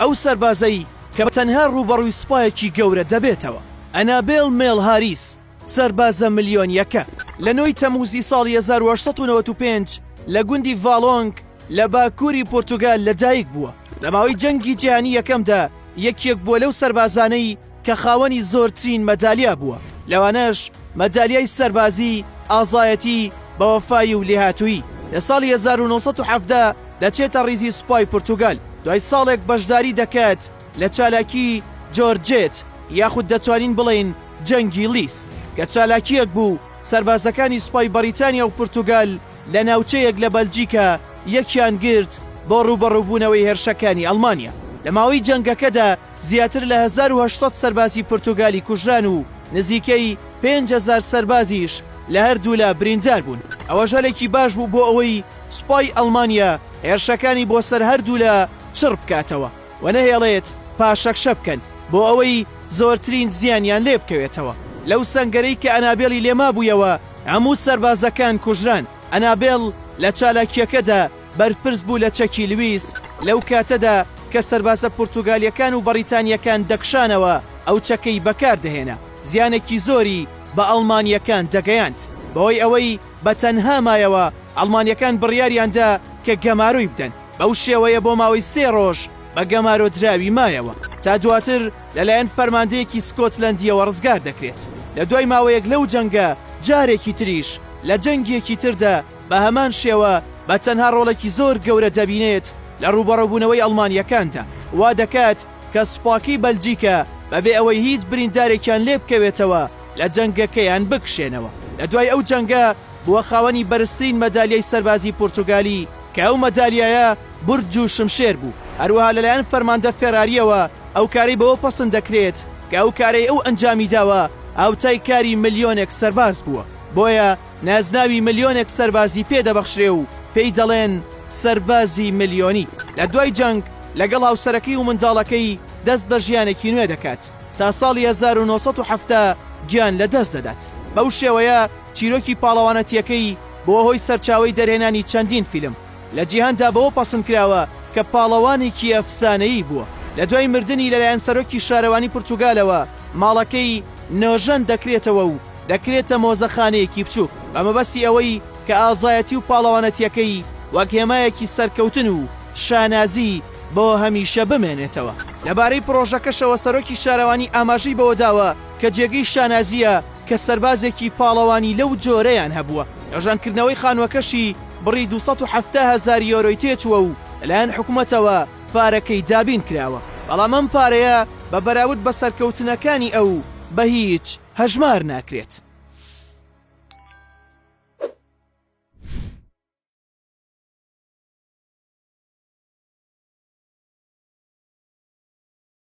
ئەو سەربازەی کە تەنها ڕوبەڕووی سوپایەکی گەورە دەبێتەوە. ئەنابێل مێڵ هاریس سەربازە ملیۆنیەکە لە نۆی تەمووزی ساڵی 1895 لە گوندی ڤالۆنگ لە باکووری پۆرتوگال لەدایک بووە. لە ماوەی جەنگی جیهانی یەکەمدا یەکێک بووە لەو سەربازانەی کە خاوەنی زۆرترین مەدالیا بووە، لەوانەش مەدالیای سەربازی، ئازایەتی، بەوەفایی و لێهاتووی. لە ساڵی 1970 دەچێتە ڕیزی سوپای پورتوگال، دوای ساڵێک بەشداری دەکات لە چالاکی جۆرجێت یاخود دەتوانین بڵێن جەنگی لیس، کە چالاکیەک بوو سەربازەکانی سوپای بەریتانیا و پورتوگال لە ناوچەیەک لە بەلجیکا یەکیان گرت بۆ ڕوبەڕووبوونەوەی هێرشەکانی ئەڵمانیا. لە ماوەی جەنگەکەدا زیاتر لە 1800 سەربازی پورتوگالی کوژران و نزیکەی 5000 سەربازیش لە هەردوو لە بریندار بوون. ئەوە ژەلێکی باش بوو بۆ ئەوەی سوپای ئەڵمانیا هێرشەکانی بۆ سەر هەردوو لە چڕ بکاتەوە و نەهێڵێت پاشەکشە بکەن بۆ ئەوەی زۆرترین زیانیان لێ بکەوێتەوە. لەو سەنگەرەی کە ئەنابێڵی لێما بوویەوە هەموو سەربازەکان کوژران. ئەنابێڵ لە چالاکیەکەدا بەرپرس بوو لە چەکی لویس لەو کاتەدا کە سەربازە پورتوگالیەکان و بەریتانیەکان دەکشانەوە ئەو چەکەی بەکاردەهێنا. زیانێکی زۆری بە ئەڵمانیەکان دەگەیاند، بەهۆی ئەوەی بە تەنها مایەوە ئەڵمانیەکان بڕیاریاندا کە گەماروی بدەن. بەو شێوەیە بۆ ماوەی 3 ڕۆژ بە گەمارۆ دراوی مایەوە تا دواتر لەلایەن فەرماندەیەکی سکۆتلەندیەوە ڕزگار دەکرێت. لە دوای ماوەیەک لەو جەنگە جارێکی تریش لە جەنگێکی تردا بە هەمان شێوە بە تەنها ڕۆڵێکی زۆر گەورە دەبینێت لە ڕوبەڕۆبوونەوەی ئەڵمانیەکاندا. وا دەکات کە سوپاکی بەلجیکە بەبێ ئەوەی هیچ بریندارێکیان لێ بکەوێتەوە لە جەنگەکەیان بکشێنەوە. لە دوای ئەو جەنگە بووە خاوەنی بەرزترین مەدالیای سەربازی پورتوگالی کە ئەو مەدالیایە بورج و شمشێر بوو. هەروەها لەلایەن فەرماندە فێراریەوە ئەو کارەی بەوە پەسەند دەکرێت کە ئەو کارەی ئەو ئەنجامی داوە ئاوتای کاری ملیۆنێک سەرباز بووە، بۆیە نازناوی ملیۆنێک سەربازی پێدەبەخشرێ و پێی دەڵێن سەربازی ملیۆنی. لە دوای جەنگ لەگەڵ هاوسەرەکەی و منداڵەکەی دەست بە ژیانێکی نوێ دەکات تا ساڵی 1970 گیان لە دەست دەدات. بەو شێوەیە چیرۆکی پاڵەوانەتیەکەی بۆ هۆی سەرچاوی دەرهێنانی چەندین فیلم لە جیهاندا بەوە پەسەند کراوە کە پاڵەوانێکی ئەفسانەیی بووە. لە دوای مردنی لەلایەن سەرۆکی شارەوانی پورتوگالەوە ماڵەکەی نۆژەن دەکرێتەوە و دەکرێتە مۆزەخانەیەکی بچووک بە مەبەستی ئەوەی کە ئازایەتی و پاڵەوانەتیەکەی وەک هێمایەکی سەرکەوتن و شانازی بۆ هەمیشە بمێنێتەوە. لەبارەی پرۆژەکەشەوە سەرۆکی شارەوانی ئاماژەی بەوە داوە کە جێگەی شانازیە کە سەربازێکی پاڵەوانی لەو جۆرەیان هەبووە. ئەژانکردنەوەی خانووەکەشی بڕی 270,000 یۆرۆی تێچووە و لەلایەن حکوومەتەوە پارەکەی دابین کراوە، بەڵام ئەم پارەیە بە بەراورد بە سەرکەوتنەکانی ئەو بە هیچ هەژمار ناکرێت.